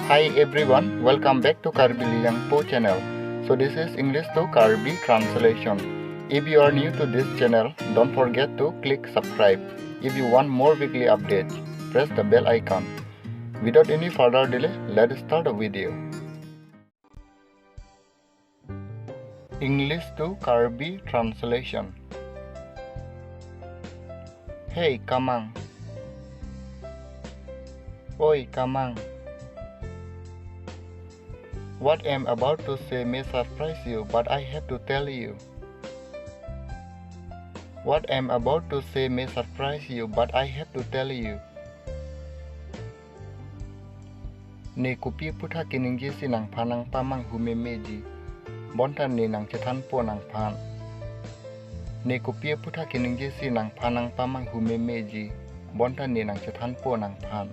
Hi everyone, welcome back to Karbi Lijangpo channel. So this is English to Karbi translation. If you are new to this channel, don't forget to click subscribe. If you want more weekly updates, press the bell icon. Without any further delay, let's start the video. English to Karbi translation. Hey Kamang. Oi Kamang. What I'm about to say may surprise you, but I have to tell you. What I'm about to say may surprise you, but I have to tell you. Ne kupi putha kiningji si nang panang pamang humemeji. Bontan ne nang chetan po nang pan. Ne kupi putha kiningji si nang panang pamang humemeji. Bontan ne nang chetan po nang pan.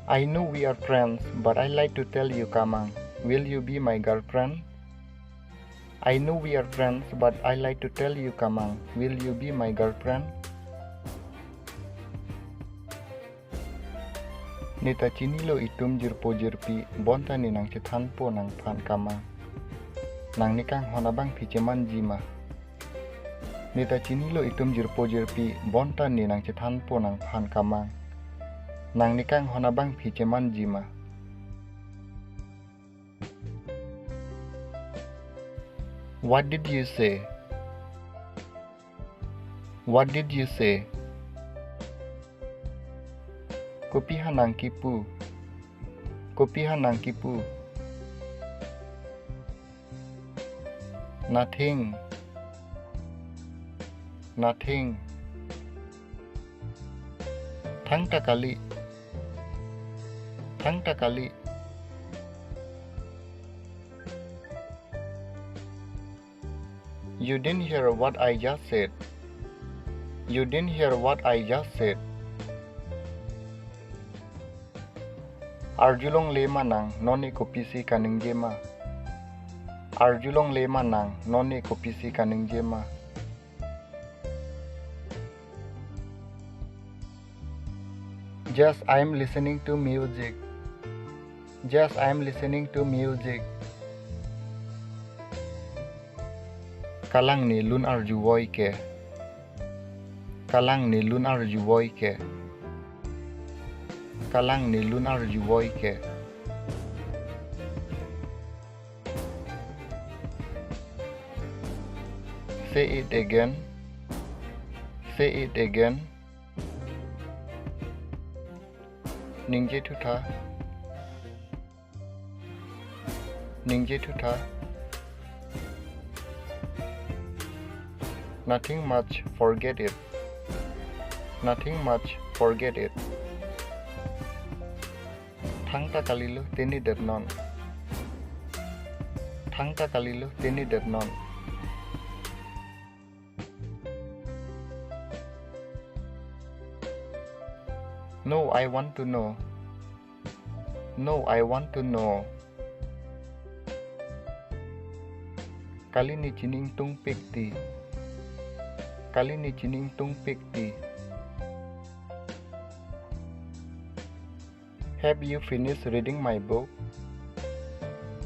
I know we are friends, but I like to tell you, Kamang, will you be my girlfriend? I know we are friends, but I like to tell you, Kamang, will you be my girlfriend? Nita chinilo itum jirpo jirpi, bonta ni nang chetan po nang pan Kamang. Nang nikang honabang picheman jima. Nita chinilo itum jirpo jirpi, bonta ni nang chetan po nang pan Kamang. Nang nikang honabang picheman jima. What did you say? What did you say? Kopihan nang kipu. Kopihan nang kipu. Nothing. Nothing. Thang takali. Thang takali. You didn't hear what I just said. You didn't hear what I just said. Arjulong lema nang noni kopisi kaning jema. Arjulong lema nang noni kopisi kaning jema. Just I am listening to music. Just I am listening to music. Kalang ni lun arjuvoy ke. Kalang ni lun arjuvoy ke. Kalang ni lun arjuvoy ke. Say it again. Say it again. Ningje tutha. Ningje tutha. Nothing much, forget it. Nothing much, forget it. Thang ta kalilo tini dernon. Thang ta kalilo tini dernon. No, I want to know. No, I want to know. Kali ni chining tung pikti. Kali ni chining tung pikti. Have you finished reading my book?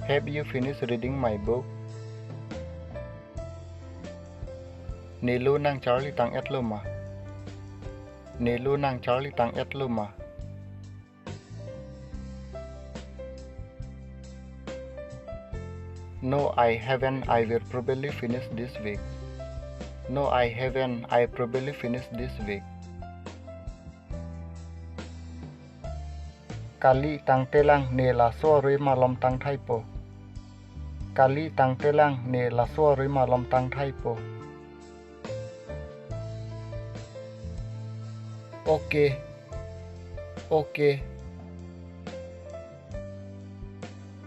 Have you finished reading my book? Nelo nang Charlie tang etloma. Nelo nang Charlie tang etloma. No, I haven't. I will probably finish this week. No, I haven't. I probably finish this week. Kali tang telang ne la soroi malom tang thaipo. Kali tang telang ne la soroi malom tang thaipo. Okay. Okay.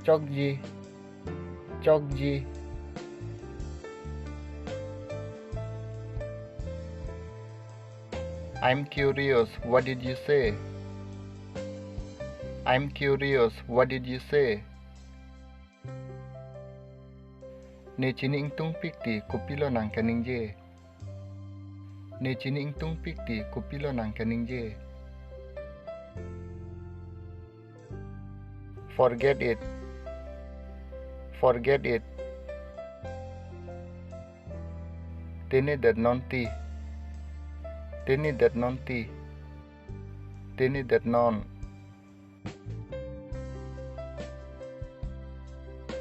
Chokji. Chokji. I'm curious, what did you say? I'm curious, what did you say? Ne chini ingtung pikti kupilo nang kening je. Ne chini ingtung pikti kupilo nang kening je. Forget it. Forget it. Tini dat nonti. Tini dat nonti. Tini dat non.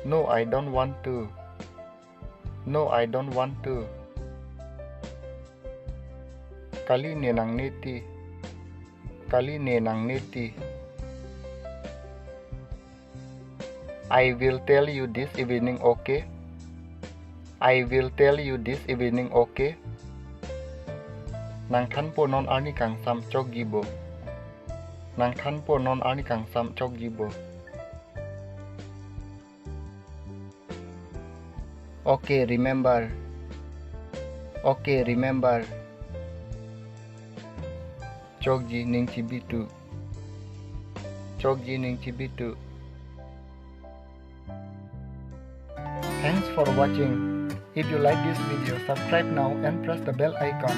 No, I don't want to. No, I don't want to. Kali ne nang neti. Kali ne nang neti. I will tell you this evening, okay? I will tell you this evening, okay? Nang than po non ani kang sam chok gibo. Nang than po non ani kang sam chok gibo. Okay, remember. Okay, remember. Chokji ning chibitu. Chokji ning chibitu. Thanks for watching. If you like this video, subscribe now and press the bell icon.